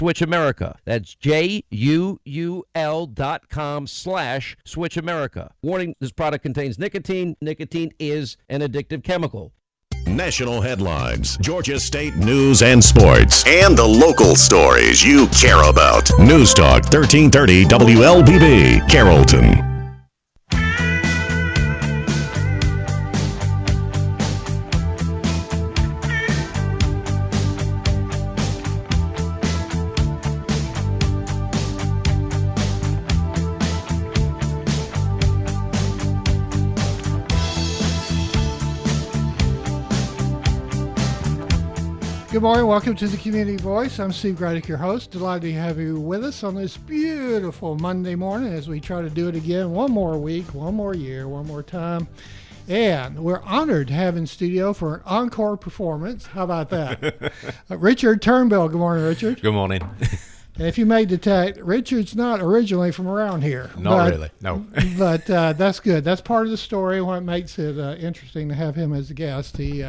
Switch America. That's JUUL.com/Switch America. Warning, this product contains nicotine. Nicotine is an addictive chemical. National headlines, Georgia State news and sports, and the local stories you care about. News Talk 1330 WLBB, Carrollton. Good morning. Welcome to the Community Voice. I'm Steve Graddick, your host. Delighted to have you with us on this beautiful Monday morning as we try to do it again one more week, one more year, one more time. And we're honored to have in studio for an encore performance. How about that? Richard Turnbull. Good morning, Richard. Good morning. And if you may detect, Richard's not originally from around here. Not really, no. But that's good. That's part of the story, what makes it interesting to have him as a guest. He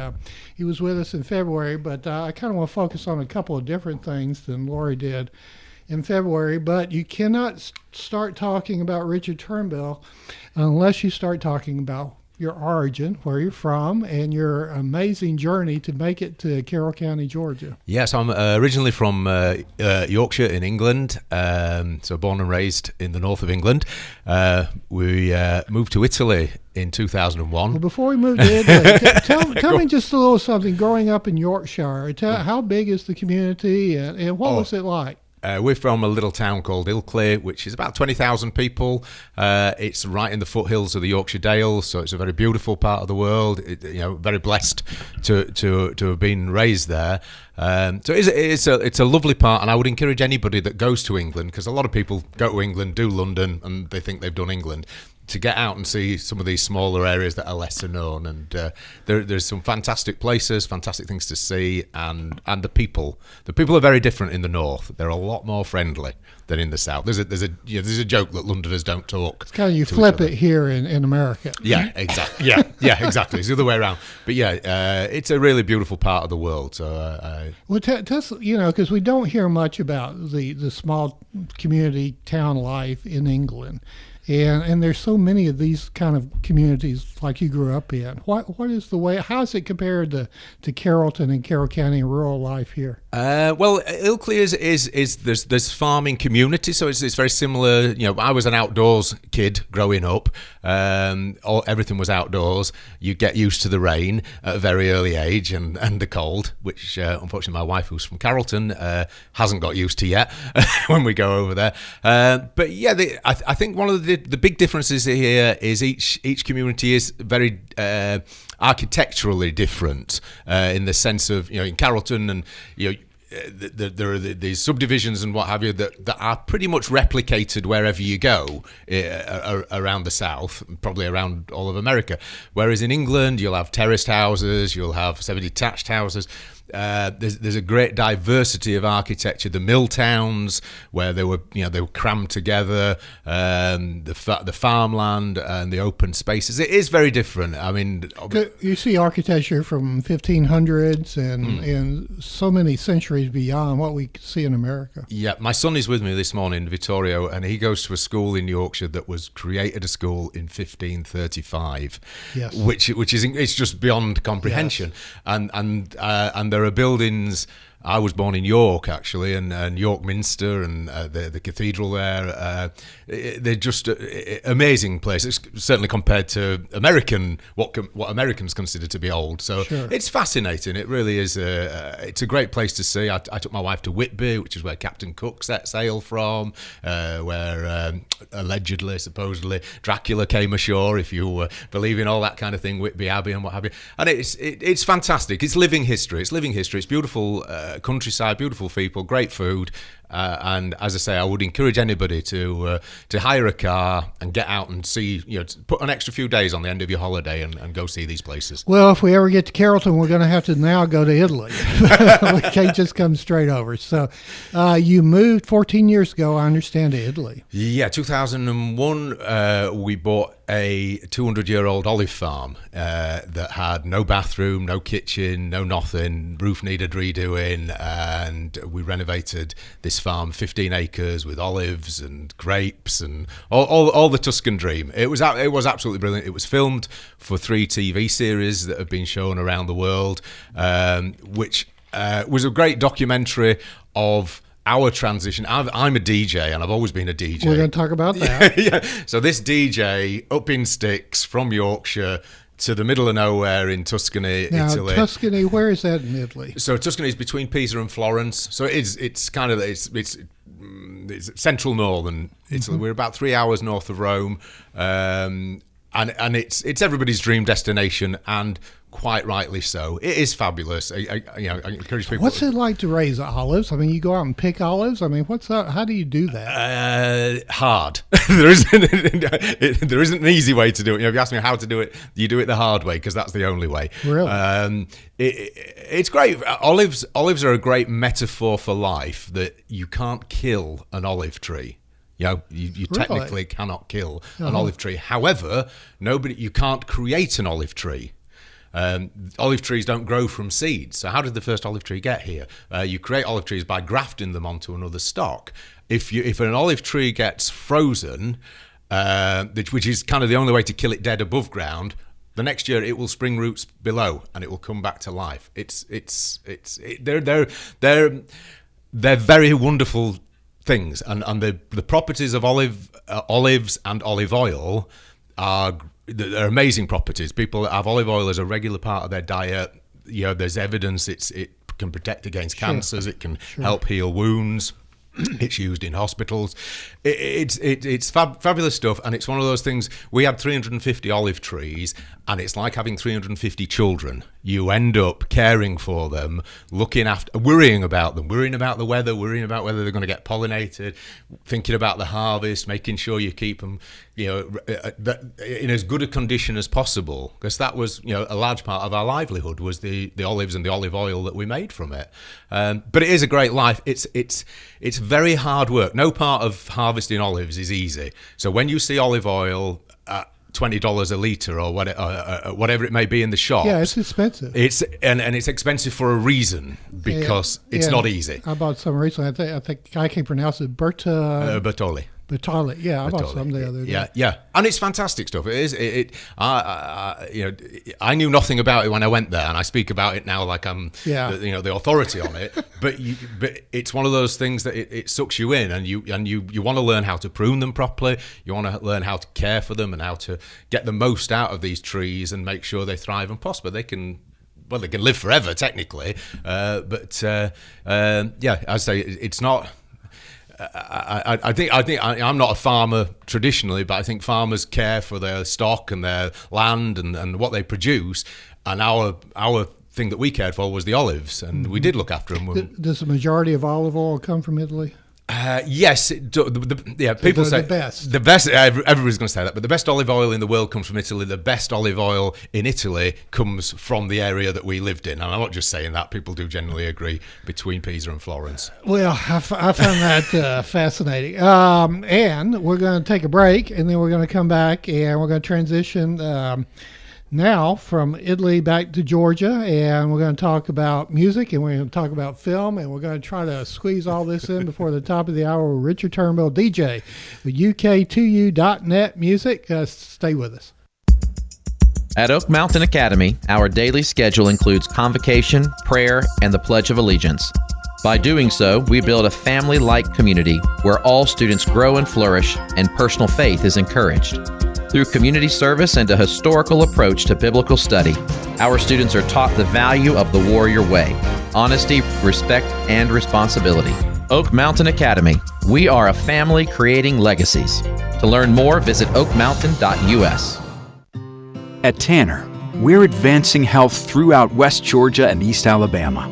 was with us in February, but I kind of want to focus on a couple of different things than Lori did in February. But you cannot start talking about Richard Turnbull unless you start talking about your origin, where you're from, and your amazing journey to make it to Carroll County, Georgia. Yes, I'm originally from Yorkshire in England, so born and raised in the north of England. We moved to Italy in 2001. Well, before we move to Italy, tell me just a little something. Growing up in Yorkshire, how big is the community, and what was it like? We're from a little town called Ilkley, which is about 20,000 people. It's right in the foothills of the Yorkshire Dales, so it's a very beautiful part of the world. Very blessed to have been raised there. So it's a lovely part, and I would encourage anybody that goes to England, because a lot of people go to England, do London, and they think they've done England, to get out and see some of these smaller areas that are lesser known. And there's some fantastic places, fantastic things to see, and the people are very different in the north. They're a lot more friendly than in the south. There's a joke that Londoners don't talk. It's kind of, you flip it here in America. Yeah, exactly. Yeah, exactly. It's the other way around. But yeah, it's a really beautiful part of the world. So well, tell us, because we don't hear much about the small community town life in England. And there's so many of these kind of communities like you grew up in. What is the way? How is it compared to Carrollton and Carroll County rural life here? Well, Ilkley is there's farming community, so it's very similar. I was an outdoors kid growing up. Everything was outdoors. You get used to the rain at a very early age and the cold, which unfortunately my wife, who's from Carrollton, hasn't got used to yet when we go over there. But yeah, I think one of the big differences here is each community is very architecturally different in the sense of, in Carrollton, and there are these subdivisions and what have you that are pretty much replicated wherever you go around the south, probably around all of America. Whereas in England, you'll have terraced houses, you'll have semi-detached houses. There's a great diversity of architecture. The mill towns, where they were crammed together, the farmland and the open spaces. It is very different. I mean, you see architecture from 1500s and so many centuries beyond what we see in America. Yeah, my son is with me this morning, Vittorio, and he goes to a school in Yorkshire that was created a school in 1535. Yes, which is it's just beyond comprehension. Yes. And there are buildings. I was born in York, actually, and York Minster and the cathedral there. They're just amazing places, certainly compared to what Americans consider to be old. So sure. It's fascinating. It really is. It's a great place to see. I took my wife to Whitby, which is where Captain Cook set sail from, where allegedly, supposedly, Dracula came ashore, if you believe in all that kind of thing, Whitby Abbey and what have you. And it's fantastic. It's living history. It's beautiful countryside, beautiful people, great food, and as I say, I would encourage anybody to hire a car and get out and see, put an extra few days on the end of your holiday and go see these places. Well, if we ever get to Carrollton, we're going to have to now go to Italy. We can't just come straight over. So you moved 14 years ago, I understand, to Italy. Yeah, 2001, we bought a 200-year-old olive farm that had no bathroom, no kitchen, no nothing, roof needed redoing, and we renovated this farm, 15 acres with olives and grapes and all the Tuscan dream. It was absolutely brilliant. It was filmed for 3 TV series that have been shown around the world, which was a great documentary of our transition. I'm a DJ, and I've always been a DJ. We're going to talk about that. Yeah. So this DJ up in sticks from Yorkshire to the middle of nowhere in Tuscany, now, Italy. Tuscany, where is that in Italy? So Tuscany is between Pisa and Florence. So it's kind of it's central northern Italy. We're about 3 hours north of Rome, and it's everybody's dream destination, and quite rightly so. It is fabulous. I encourage people. What's it like to raise olives? I mean, you go out and pick olives. I mean, what's that? How do you do that? Hard. there isn't an easy way to do it. If you ask me how to do it, you do it the hard way, because that's the only way. Really? It's great. Olives are a great metaphor for life. That you can't kill an olive tree. You Really? technically cannot kill an olive tree. However, you can't create an olive tree. Olive trees don't grow from seeds. So how did the first olive tree get here? You create olive trees by grafting them onto another stock. If an olive tree gets frozen, which is kind of the only way to kill it dead above ground, the next year it will spring roots below and it will come back to life. They're very wonderful things, and the properties of olives and olive oil they're amazing properties. People that have olive oil as a regular part of their diet, there's evidence it can protect against cancers, it can help heal wounds. It's used in hospitals. It's fabulous stuff, and it's one of those things. We had 350 olive trees, and it's like having 350 children. You end up caring for them, looking after, worrying about them, worrying about the weather, worrying about whether they're going to get pollinated, thinking about the harvest, making sure you keep them, in as good a condition as possible. Because that was, a large part of our livelihood was the olives and the olive oil that we made from it. But it is a great life. It's very hard work. No part of harvesting olives is easy. So when you see olive oil at $20 a litre or whatever it may be in the shops, yeah, it's expensive. It's expensive for a reason, because it's not easy. I bought some recently. I think I can't pronounce it. Bertolli. Bertolli. Yeah, I bought some the other day. Yeah, and it's fantastic stuff. It is. I knew nothing about it when I went there, and I speak about it now like I'm, the authority on it. But it's one of those things that it sucks you in, and you want to learn how to prune them properly. You want to learn how to care for them and how to get the most out of these trees and make sure they thrive and prosper. They can live forever technically, but I say it's not. I think I'm not a farmer traditionally, but I think farmers care for their stock and their land and what they produce. And our thing that we cared for was the olives, and we did look after them. Does the majority of olive oil come from Italy? Yes. People say the best. Everybody's going to say that, but the best olive oil in the world comes from Italy. The best olive oil in Italy comes from the area that we lived in, and I'm not just saying that. People do generally agree between Pisa and Florence. Well, I found that fascinating. And we're going to take a break, and then we're going to come back, and we're going to transition now from Italy back to Georgia, and we're going to talk about music, and we're going to talk about film, and we're going to try to squeeze all this in before the top of the hour with Richard Turnbull, DJ with UK2U.net music. Stay with us. At Oak Mountain Academy, our daily schedule includes convocation, prayer, and the Pledge of Allegiance. By doing so, we build a family-like community where all students grow and flourish, and personal faith is encouraged. Through community service and a historical approach to biblical study, our students are taught the value of the warrior way, honesty, respect, and responsibility. Oak Mountain Academy. We are a family creating legacies. To learn more, visit oakmountain.us. At Tanner, we're advancing health throughout West Georgia and East Alabama,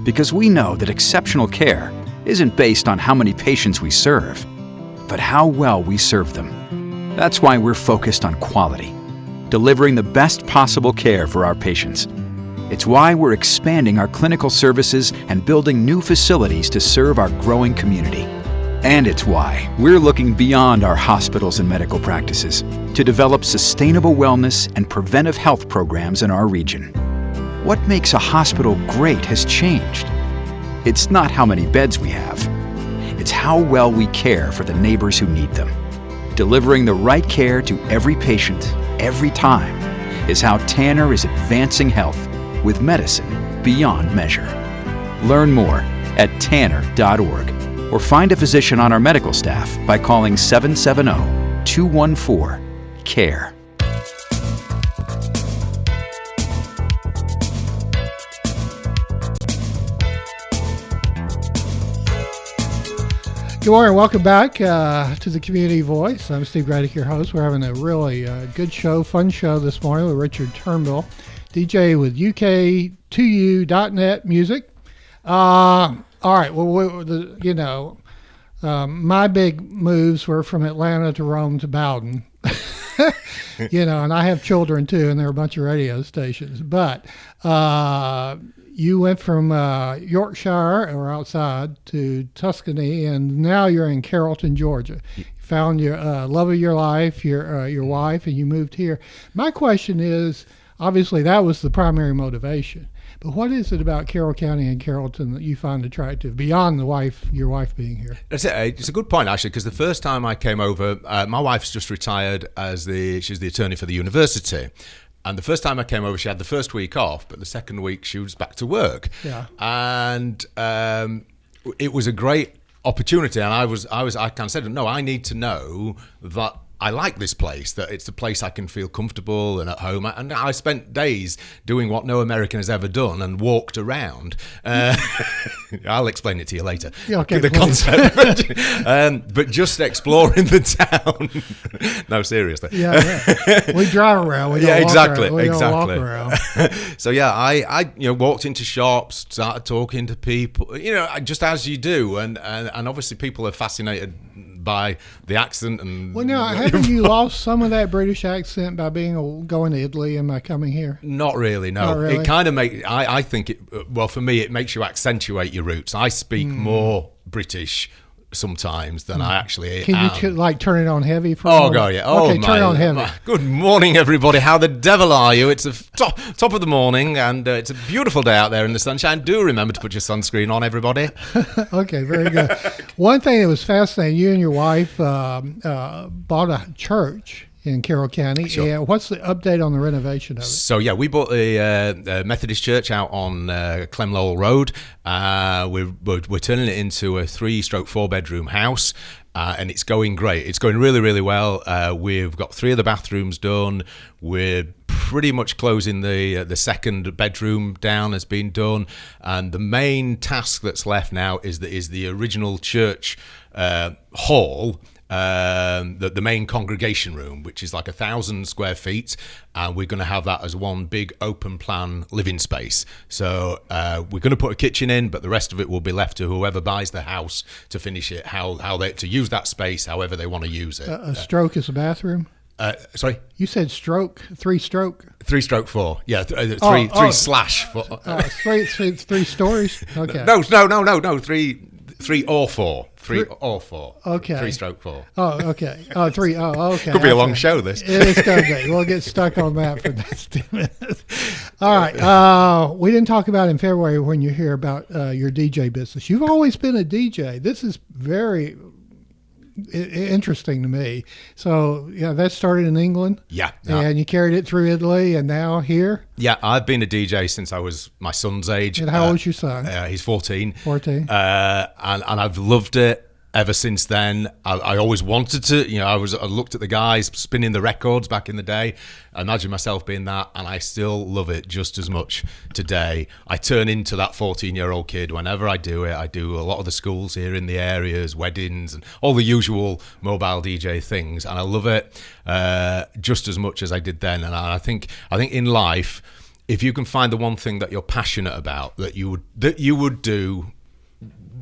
because we know that exceptional care isn't based on how many patients we serve, but how well we serve them. That's why we're focused on quality, delivering the best possible care for our patients. It's why we're expanding our clinical services and building new facilities to serve our growing community. And it's why we're looking beyond our hospitals and medical practices to develop sustainable wellness and preventive health programs in our region. What makes a hospital great has changed. It's not how many beds we have. It's how well we care for the neighbors who need them. Delivering the right care to every patient, every time, is how Tanner is advancing health with medicine beyond measure. Learn more at tanner.org or find a physician on our medical staff by calling 770-214-CARE. Good morning. Welcome back to the Community Voice. I'm Steve Gradick, your host. We're having a really good show, fun show this morning with Richard Turnbull, DJ with UK2U.net music. All right. Well, my big moves were from Atlanta to Rome to Bowden. And I have children too, and there are a bunch of radio stations. But you went from Yorkshire or outside to Tuscany, and now you're in Carrollton, Georgia. You found your love of your life, your wife, and you moved here. My question is, obviously that was the primary motivation, but what is it about Carroll County and Carrollton that you find attractive beyond your wife being here? It's a good point, actually, because the first time I came over, my wife's just retired she's the attorney for the university. And the first time I came over, she had the first week off, but the second week she was back to work. Yeah. And it was a great opportunity. And I kind of said, no, I need to know that I like this place, that it's a place I can feel comfortable and at home. And I spent days doing what no American has ever done and walked around. I'll explain it to you later. Yeah, okay, the concept. But just exploring the town. No, seriously. Yeah. We drive around. We don't walk around. We don't walk around. So yeah, I walked into shops, started talking to people, just as you do. And obviously people are fascinated by the accent. And well, now, haven't you lost some of that British accent by going to Italy and by coming here? Not really, no. Not really? It kind of I think for me, it makes you accentuate your roots. I speak more British sometimes than I actually Can am. you turn it on heavy for a Oh, moment? God, yeah. Okay, turn it on heavy. Good morning, everybody. How the devil are you? It's a top of the morning, and it's a beautiful day out there in the sunshine. Do remember to put your sunscreen on, everybody. Okay, very good. One thing that was fascinating, you and your wife bought a church in Carroll County. Sure. And what's the update on the renovation of it? So, yeah, we bought the Methodist church out on Clemlowell Road. We're turning it into a 3/4 bedroom house. And it's going great. It's going really, really well. We've got 3 of the bathrooms done. We're pretty much closing the second bedroom down has been done. And the main task that's left now is the original church hall. The main congregation room, which is like 1,000 square feet, and we're going to have that as one big open plan living space. So we're going to put a kitchen in, but the rest of it will be left to whoever buys the house to finish it, how they to use that space however they want to use it. A stroke is a bathroom? Sorry? You said stroke, 3-stroke? 3/4. Yeah, three slash. Three stories? Okay. No, 3 or 4. 3 or 4. Okay. 3/4. Oh, okay. Oh, 3. Oh, okay. Could be a long show, this. It's going to be. We'll get stuck on that for the next 10 minutes. All right. We didn't talk about in February when you hear about your DJ business. You've always been a DJ. This is very interesting to me. So, yeah, that started in England. Yeah. And you carried it through Italy and now here. Yeah, I've been a DJ since I was my son's age. And how old's your son? He's 14. 14. And I've loved it ever since then. I always wanted to, I looked at the guys spinning the records back in the day. I imagine myself being that, and I still love it just as much today. I turn into that 14-year-old kid whenever I do it. I do a lot of the schools here in the areas, weddings, and all the usual mobile DJ things, and I love it just as much as I did then. And I think in life, if you can find the one thing that you're passionate about, that you would do,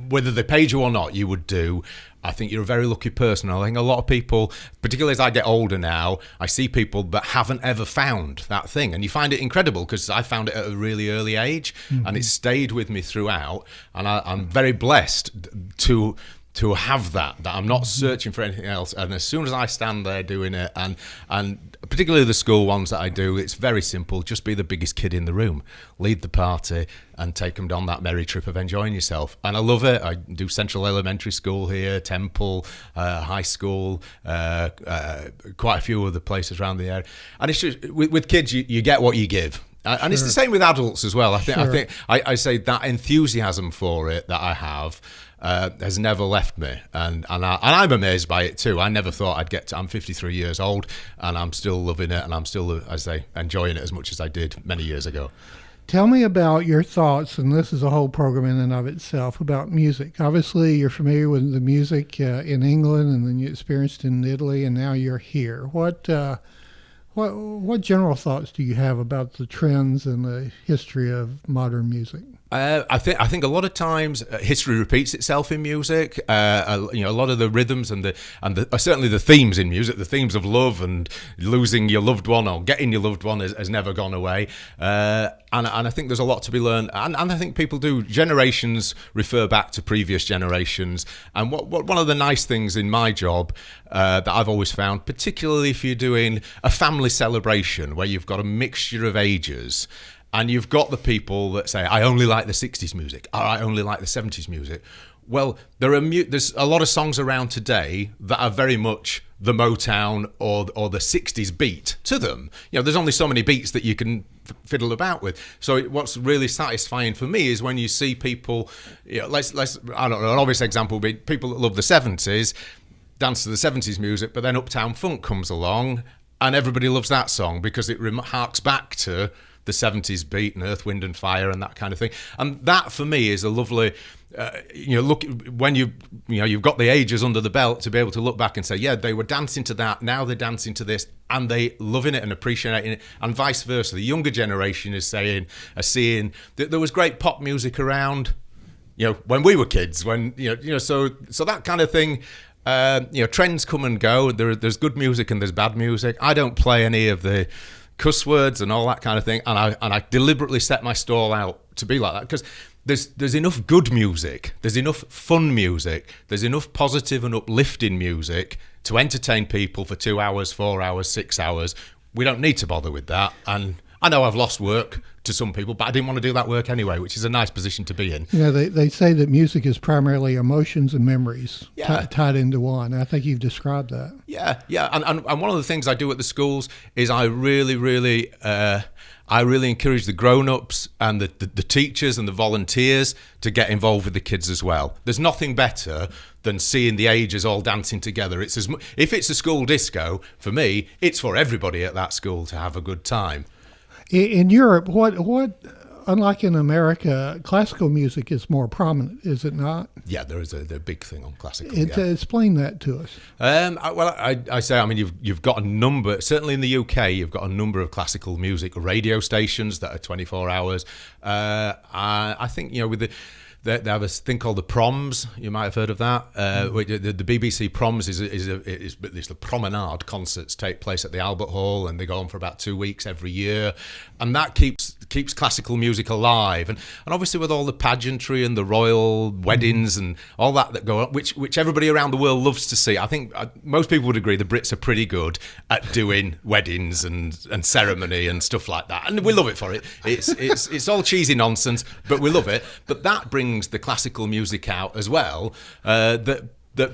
whether they paid you or not, you would do, I think you're a very lucky person. I think a lot of people, particularly as I get older now, I see people that haven't ever found that thing. And you find it incredible, because I found it at a really early age, and it stayed with me throughout. And I'm very blessed to to have that I'm not searching for anything else. And as soon as I stand there doing it, and particularly the school ones that I do, it's very simple. Just be the biggest kid in the room, lead the party, and take them down that merry trip of enjoying yourself. And I love it. I do Central Elementary School here, Temple, High School, quite a few other places around the area. And it's just, with kids, you get what you give. And it's the same with adults as well. I say that enthusiasm for it that I have has never left me, and I'm amazed by it too. I never thought I'd get to. I'm 53 years old, and I'm still loving it, and I'm still, as I say, enjoying it as much as I did many years ago. Tell me about your thoughts, and this is a whole program in and of itself, about music. Obviously, you're familiar with the music in England, and then you experienced it in Italy, and now you're here. What general thoughts do you have about the trends and the history of modern music? I think a lot of times history repeats itself in music. A lot of the rhythms and certainly the themes in music, the themes of love and losing your loved one or getting your loved one has never gone away. And I think there's a lot to be learned. And I think people do. Generations refer back to previous generations. And one of the nice things in my job that I've always found, particularly if you're doing a family celebration where you've got a mixture of ages, and you've got the people that say, I only like the 60s music, or I only like the 70s music. Well, there's a lot of songs around today that are very much the Motown or the 60s beat to them. There's only so many beats that you can fiddle about with. So what's really satisfying for me is when you see people, let's I don't know, an obvious example would be people that love the 70s, dance to the 70s music, but then Uptown Funk comes along, and everybody loves that song because it harks back to the 70s beat and Earth, Wind and Fire and that kind of thing. And that for me is a lovely, look when you've got the ages under the belt to be able to look back and say, yeah, they were dancing to that, now they're dancing to this, and they loving it and appreciating it, and vice versa. The younger generation is seeing that there was great pop music around, when we were kids, so that kind of thing. Trends come and go. There's good music and there's bad music. I don't play any of the cuss words and all that kind of thing, and I deliberately set my stall out to be like that because there's enough good music, there's enough fun music, there's enough positive and uplifting music to entertain people for 2 hours, 4 hours, 6 hours. We don't need to bother with that. And I know I've lost work to some people, but I didn't want to do that work anyway, which is a nice position to be in. They say that music is primarily emotions and memories tied into one. I think you've described that. Yeah. And one of the things I do at the schools is I really encourage the grown-ups and the teachers and the volunteers to get involved with the kids as well. There's nothing better than seeing the ages all dancing together. If it's a school disco, for me, it's for everybody at that school to have a good time. In Europe, what unlike in America, classical music is more prominent, is it not? Yeah, there is a big thing on classical. Explain that to us. You've got a number, certainly in the UK, you've got a number of classical music radio stations that are 24 hours. I think, they have a thing called the Proms. You might have heard of that. The BBC Proms is the promenade concerts take place at the Albert Hall, and they go on for about 2 weeks every year, and that keeps classical music alive. And obviously with all the pageantry and the royal weddings and all that go on, which everybody around the world loves to see. I think most people would agree the Brits are pretty good at doing weddings and ceremony and stuff like that, and we love it for it. It's all cheesy nonsense, but we love it. But that brings the classical music out as well, that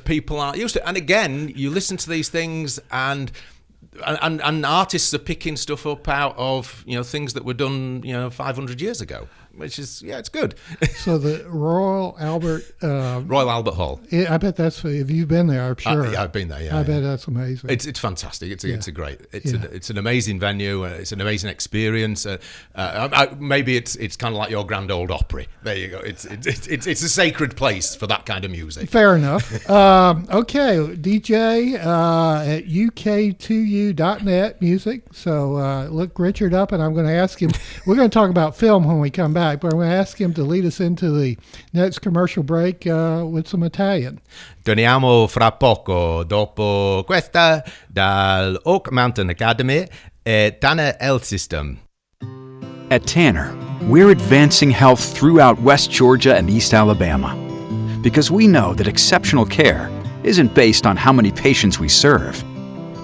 people aren't used to. And again, you listen to these things and artists are picking stuff up out of things that were done 500 years ago, which is it's good. So the Royal Albert Hall. I bet that's. If you've been there, I'm sure. I've been there. Yeah, I bet that's amazing. It's fantastic. It's an amazing venue. It's an amazing experience. Maybe it's kind of like your Grand Ole Opry. There you go. It's a sacred place for that kind of music. Fair enough. Okay, DJ at uk2u.net music. So look Richard up, and I'm going to ask him. We're going to talk about film when we come back, but I'm going to ask him to lead us into the next commercial break with some Italian. Torniamo fra poco dopo questa dal Oak Mountain Academy e Tanner Health System. At Tanner, we're advancing health throughout West Georgia and East Alabama. Because we know that exceptional care isn't based on how many patients we serve,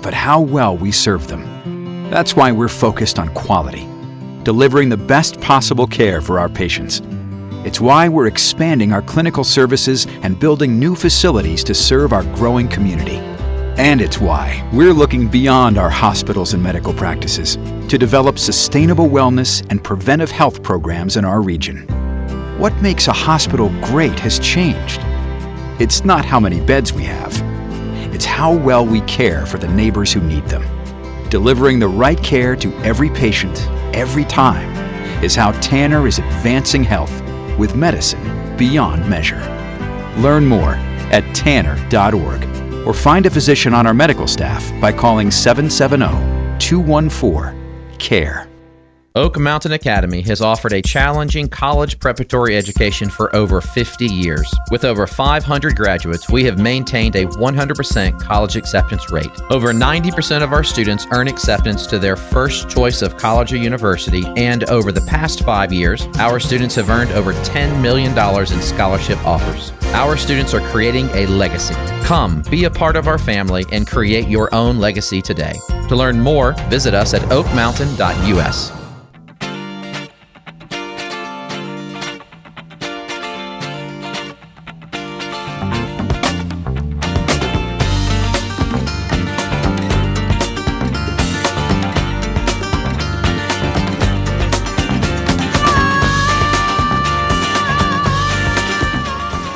but how well we serve them. That's why we're focused on quality, delivering the best possible care for our patients. It's why we're expanding our clinical services and building new facilities to serve our growing community. And it's why we're looking beyond our hospitals and medical practices to develop sustainable wellness and preventive health programs in our region. What makes a hospital great has changed. It's not how many beds we have. It's how well we care for the neighbors who need them. Delivering the right care to every patient, every time, is how Tanner is advancing health with medicine beyond measure. Learn more at tanner.org or find a physician on our medical staff by calling 770-214-CARE. Oak Mountain Academy has offered a challenging college preparatory education for over 50 years. With over 500 graduates, we have maintained a 100% college acceptance rate. Over 90% of our students earn acceptance to their first choice of college or university, and over the past 5 years, our students have earned over $10 million in scholarship offers. Our students are creating a legacy. Come, be a part of our family and create your own legacy today. To learn more, visit us at oakmountain.us.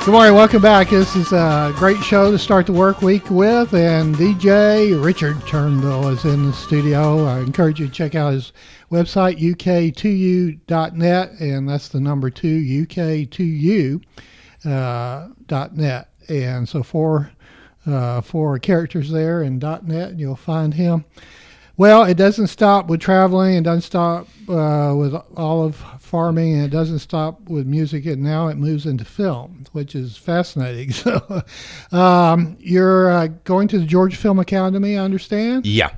Good morning, welcome back. This is a great show to start the work week with, and DJ Richard Turnbull is in the studio. I encourage you to check out his website, uk2u.net, and that's the number 2, uk2u.net. And so four characters there in .net, and you'll find him. Well, it doesn't stop with traveling. It doesn't stop with olive farming, and it doesn't stop with music. And now it moves into film, which is fascinating. So, you're going to the Georgia Film Academy, I understand. Yeah.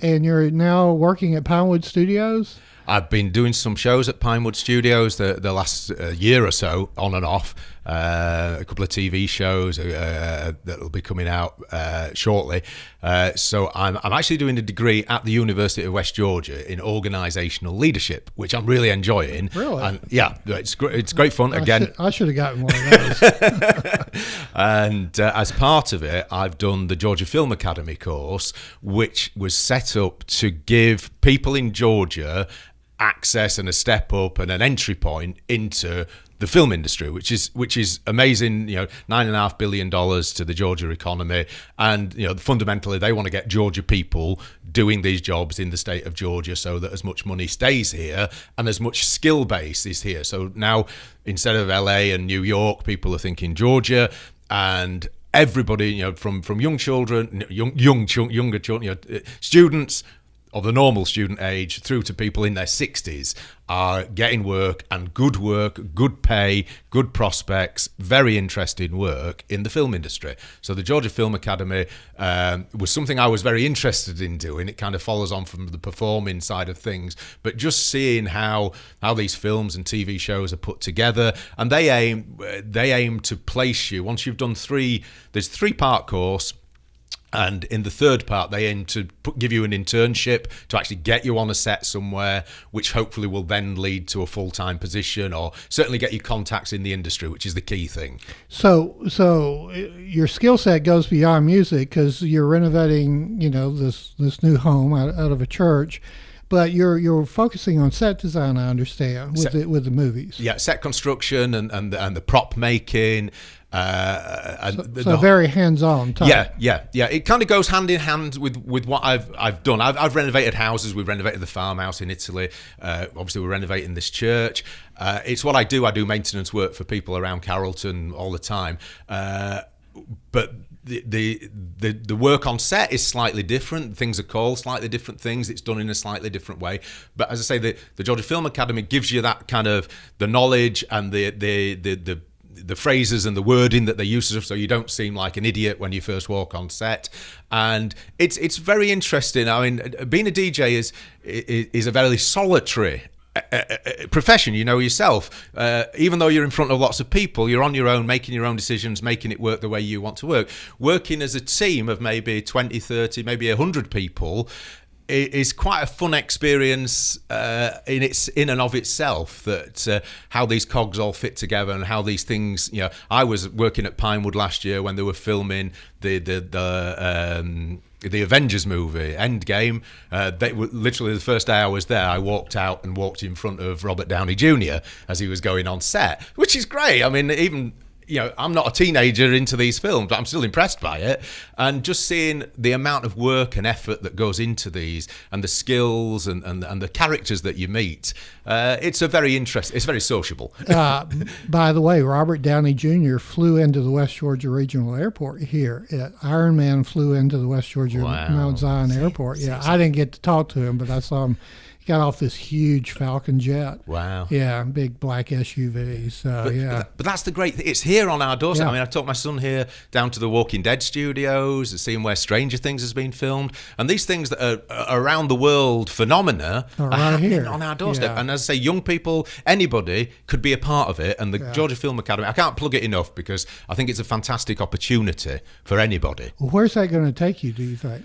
And you're now working at Pinewood Studios. I've been doing some shows at Pinewood Studios the last year or so, on and off. A couple of TV shows that'll be coming out shortly. So I'm actually doing a degree at the University of West Georgia in organisational leadership, which I'm really enjoying. Really? And yeah, it's great fun. I should have gotten one of those. And as part of it, I've done the Georgia Film Academy course, which was set up to give people in Georgia access and a step up and an entry point into the film industry, which is amazing. $9.5 billion to the Georgia economy, and fundamentally they want to get Georgia people doing these jobs in the state of Georgia, so that as much money stays here and as much skill base is here. So now, instead of LA and New York, people are thinking Georgia, and everybody, from young children, younger children, students of the normal student age through to people in their 60s are getting work, and good pay, good prospects, very interesting work in the film industry. So the Georgia Film Academy was something I was very interested in doing. It kind of follows on from the performing side of things, but just seeing how these films and TV shows are put together, and they aim to place you, once you've done there's 3-part course. And in the 3rd part, they aim to give you an internship to actually get you on a set somewhere, which hopefully will then lead to a full-time position, or certainly get you contacts in the industry, which is the key thing. So your skill set goes beyond music, because you're renovating, this new home out of a church. But you're focusing on set design, I understand, with the movies. Yeah, set construction and the prop making. So very hands-on type. Yeah. It kind of goes hand in hand with what I've done. I've renovated houses. We've renovated the farmhouse in Italy. Obviously, we're renovating this church. It's what I do. I do maintenance work for people around Carrollton all the time. But the work on set is slightly different. Things are called slightly different things. It's done in a slightly different way. But as I say, the Georgia Film Academy gives you that kind of the knowledge and the phrases and the wording that they use, so you don't seem like an idiot when you first walk on set. And it's very interesting. I mean, being a DJ is a very solitary profession, you know yourself. Even though you're in front of lots of people, you're on your own, making your own decisions, making it work the way you want to work. Working as a team of maybe 20, 30, maybe 100 people is quite a fun experience in and of itself. That how these cogs all fit together and how these things. You know, I was working at Pinewood last year when they were filming the Avengers movie, Endgame. They were, literally the first day I was there, I walked out and walked in front of Robert Downey Jr. as he was going on set, which is great. I mean, even, you know, I'm not a teenager into these films, but I'm still impressed by it. And just seeing the amount of work and effort that goes into these, and the skills and the characters that you meet, it's very sociable. By the way, Robert Downey Jr. flew into the West Georgia Regional Airport here. Iron Man flew into the West Georgia Mount Zion Airport. Yeah, I didn't get to talk to him, but I saw him. He got off this huge Falcon jet. Wow. Yeah, big black SUV. So, but that's the great thing. It's here on our doorstep. Yeah. I mean, I took my son here down to the Walking Dead studios, seeing where Stranger Things has been filmed. And these things that are around the world phenomena are happening here on our doorstep. Yeah. And as I say, young people, anybody could be a part of it. And the Georgia Film Academy, I can't plug it enough because I think it's a fantastic opportunity for anybody. Well, where's that going to take you, do you think?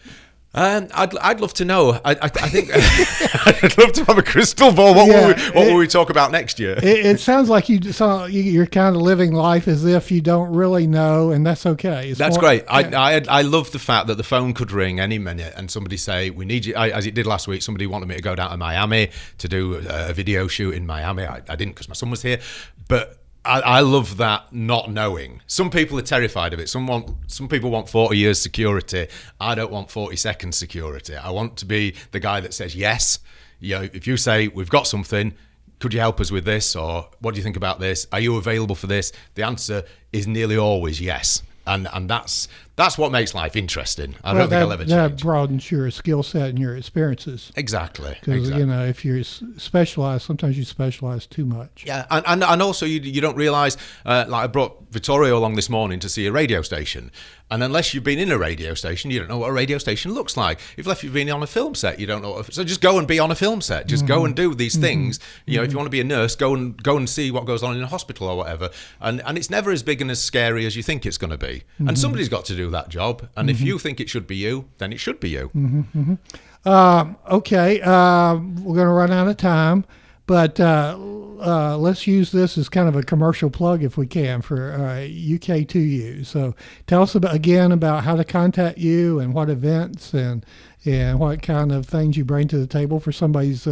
I'd love to know. I think I'd love to have a crystal ball. What will we talk about next year? It sounds like you're kind of living life as if you don't really know, and that's okay. That's great. I love the fact that the phone could ring any minute and somebody say, we need you, as it did last week. Somebody wanted me to go down to Miami to do a video shoot in Miami. I didn't because my son was here, but I love that not knowing. Some people are terrified of it. Some people want 40 years security. I don't want 40 seconds security. I want to be the guy that says yes. You know, if you say, we've got something, could you help us with this? Or what do you think about this? Are you available for this? The answer is nearly always yes. And that's what makes life interesting. I don't think I'll ever change. That broadens your skill set and your experiences. Exactly. Because, you know, if you're specialized, sometimes you specialize too much. Yeah, and also you don't realise, like I brought Vittorio along this morning to see a radio station. And unless you've been in a radio station, you don't know what a radio station looks like. If you've been on a film set, you don't know. So just go and be on a film set. Just go and do these things. You know, if you want to be a nurse, go and see what goes on in a hospital or whatever. And it's never as big and as scary as you think it's going to be. And somebody's got to do that job. And if you think it should be you, then it should be you. Okay, we're going to run out of time. But let's use this as kind of a commercial plug, if we can, for UK2U. So tell us again about how to contact you and what events and what kind of things you bring to the table for somebody's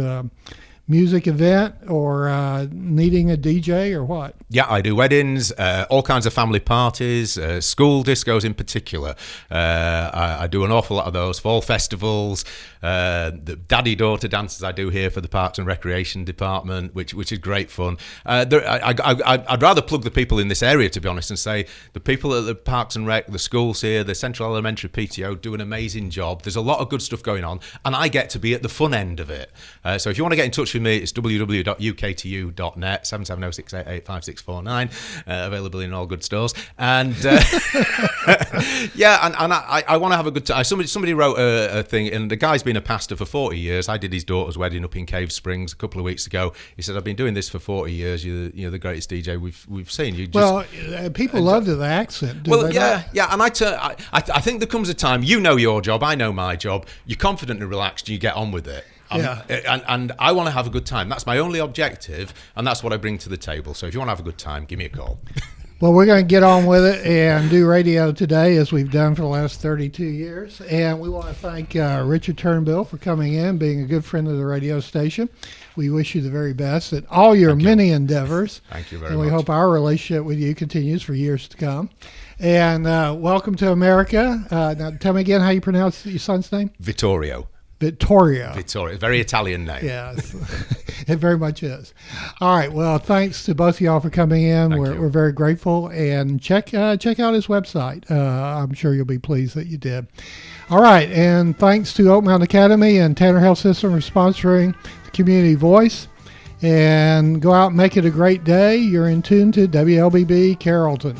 music event or needing a DJ or what? Yeah, I do weddings, all kinds of family parties, school discos in particular. I do an awful lot of those, fall festivals, the daddy-daughter dances I do here for the Parks and Recreation Department, which is great fun. I'd rather plug the people in this area, to be honest, and say the people at the Parks and Rec, the schools here, the Central Elementary PTO do an amazing job. There's a lot of good stuff going on, and I get to be at the fun end of it. So if you want to get in touch with me, it's www.uk2u.net, 770-688-5649, available in all good stores. And yeah, and I want to have a good time. Somebody wrote a thing, and the guy's been a pastor for 40 years. I did his daughter's wedding up in Cave Springs a couple of weeks ago. He said, I've been doing this for 40 years. You're the greatest DJ we've seen. People love the accent. Yeah, and I think there comes a time, you know your job, I know my job, you're confident and relaxed, and you get on with it. And I want to have a good time. That's my only objective, and that's what I bring to the table. So if you want to have a good time, give me a call. Well, we're going to get on with it and do radio today as we've done for the last 32 years. And we want to thank Richard Turnbull for coming in, being a good friend of the radio station. We wish you the very best at all your many endeavors. Thank you very much. And we hope our relationship with you continues for years to come. And welcome to America. Now, tell me again how you pronounce your son's name? Vittorio. Vittorio, very Italian name. Yes, it very much is. All right, well, thanks to both of y'all for coming in. We're very grateful, and check out his website. I'm sure you'll be pleased that you did. All right, and thanks to Oak Mountain Academy and Tanner Health System for sponsoring the Community Voice. And go out and make it a great day. You're in tune to WLBB Carrollton.